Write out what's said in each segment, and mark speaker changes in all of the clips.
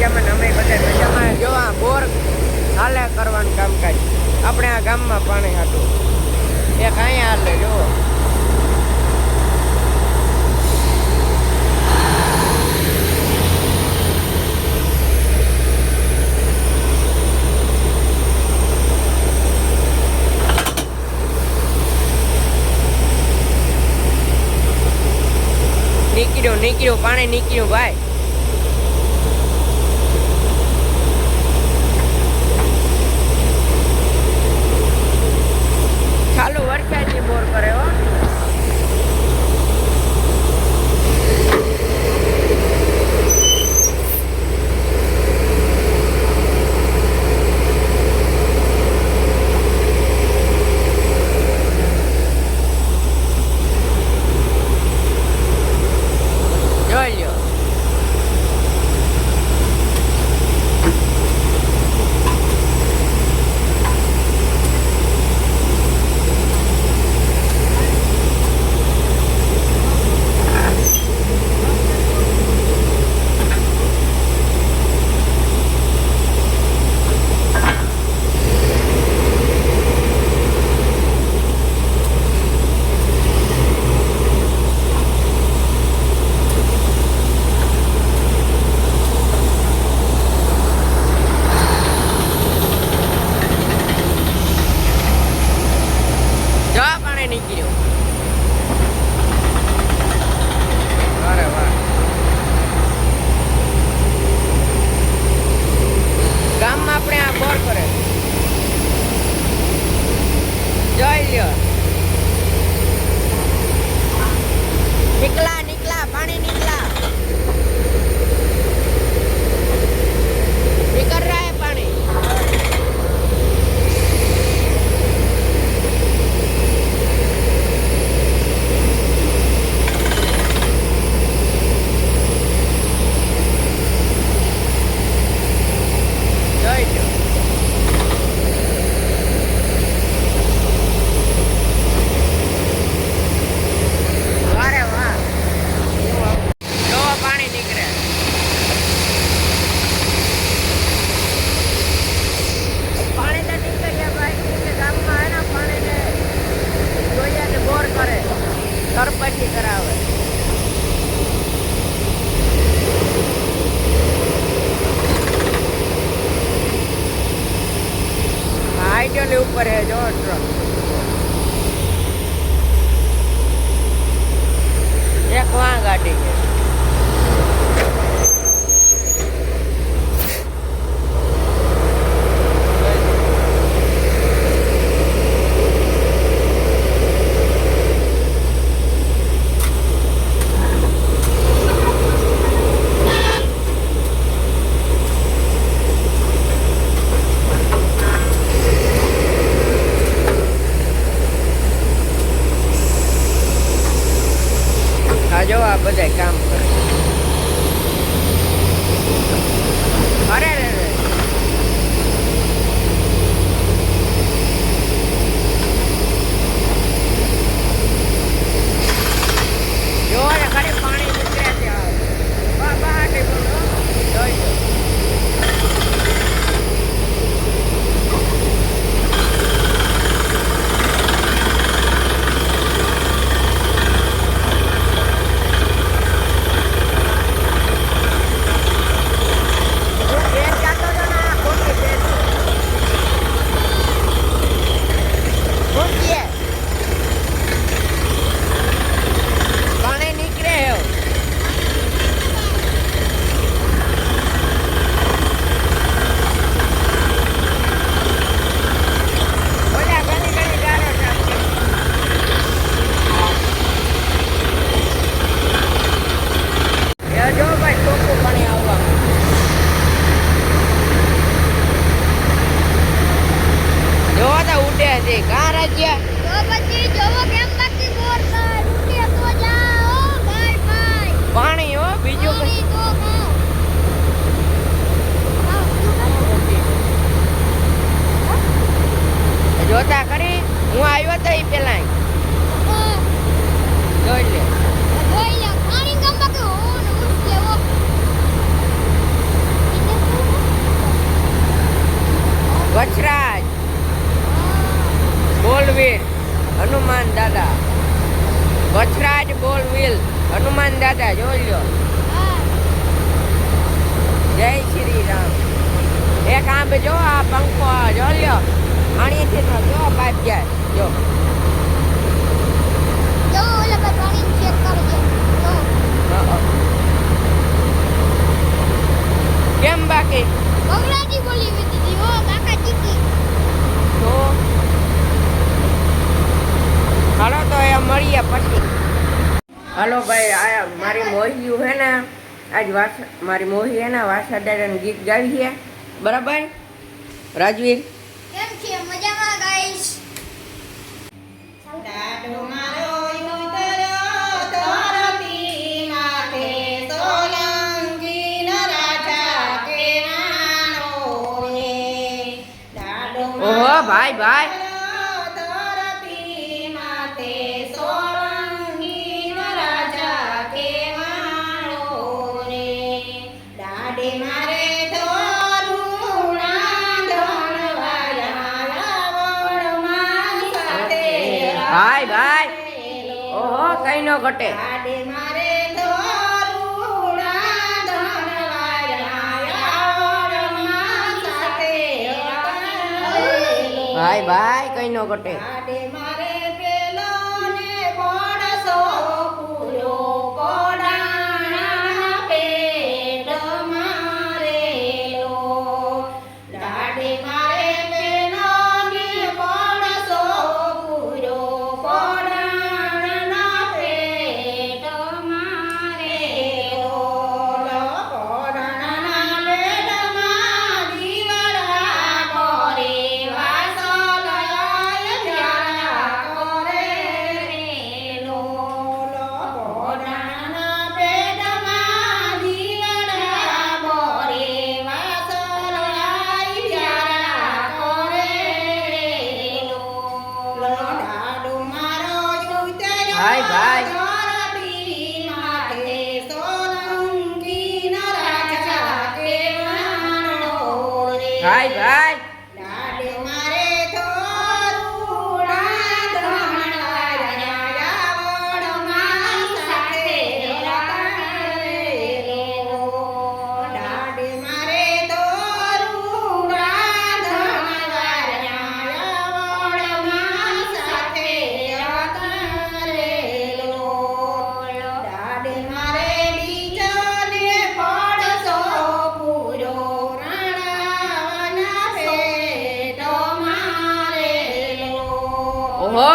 Speaker 1: મજામાં અમે બધા મજામાં. જો આ બોર હાલે કરવાનું કામકાજ આપણે આ ગામમાં પાણી હતું એક અહીંયા હાલે જો નીકળ્યું પાણી નીકળ્યું ભાઈ. ચાલુ વરસાદની બોર કરે હો. નીકળા પાણી નીકળા નીકળ रहा है पानी. પછી કરાવે હાઈડલ ઉપર હે જો ટ્રક એક વહાં ગાડી છે. જો આ બધા કામ કરે. અરે રે રે જો ને ખાલી પાણી નીકળે છે. બહાર જોઈ દો. પાણી હો બીજું જોતા કરી હું આવ્યો તો એ પેલા જોઈ લે. પાણી વચરાજ, બોલવીર, હનુમાન દાદા. વચરાજ, બોલવીર, હનુમાન દાદા જોઈ લો. જય શ્રી રામ. એક આંબ જો આ પંખો જો લ્યો, આણીથી તો જો બાદ જાય જો. કેમ બાકી
Speaker 2: અંગ્રેજી બોલી દીધી હો કાકા ચીકી.
Speaker 1: તો હાલો તો એ મળીએ પછી. હાલો ભાઈ, આ મારી મોહિયું હે ને આજ મારી મોહી હે ને વાસાદારાનું ગીત ગાવી છે બરાબર. રાજવીર
Speaker 2: કેમ છે? મજામાં ગાઈસ.
Speaker 3: દાડો મારો યુતરો ધરતી માથે સોલંકી ન રાજા કેવાનો રે. દાડો
Speaker 1: ઓહો ભાઈ ભાઈ
Speaker 3: ધરતી માથે સોલંકી ન રાજા કેવાનો રે. દાડે મારે
Speaker 1: ભાઈ ભાઈ ઓહો કઈ નો ઘટે. ભાઈ ભાઈ કઈ નો ઘટે. ભાઈ ભાઈ ભાઈ ભાઈ ઓહો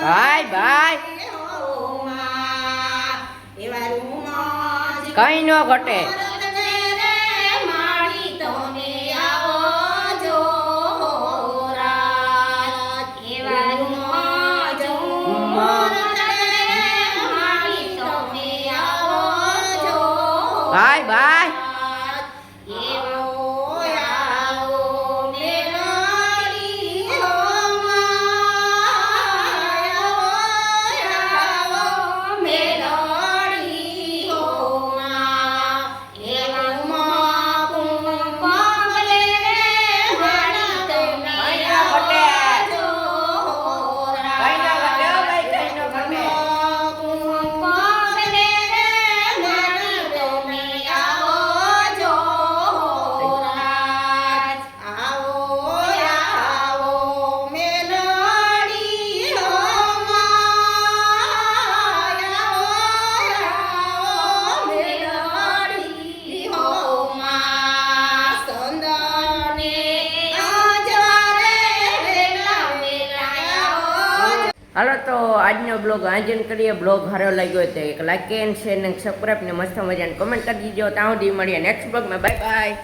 Speaker 1: ભાઈ ભાઈ ભાઈ ભાઈ કઈ નો ઘટે. ભાઈ ભાઈ હાલો તો આજનો બ્લોગ આંજન કરીએ. બ્લોગ સારો લાગ્યો તો એક લાઈક એન્ડ શેર ને સબસ્ક્રાઈબ ને મસ્ત મજાની કમેન્ટ કરી દીજો. ત્યાં સુધી મળીએ નેક્સ્ટ બ્લોગમાં. Bye bye.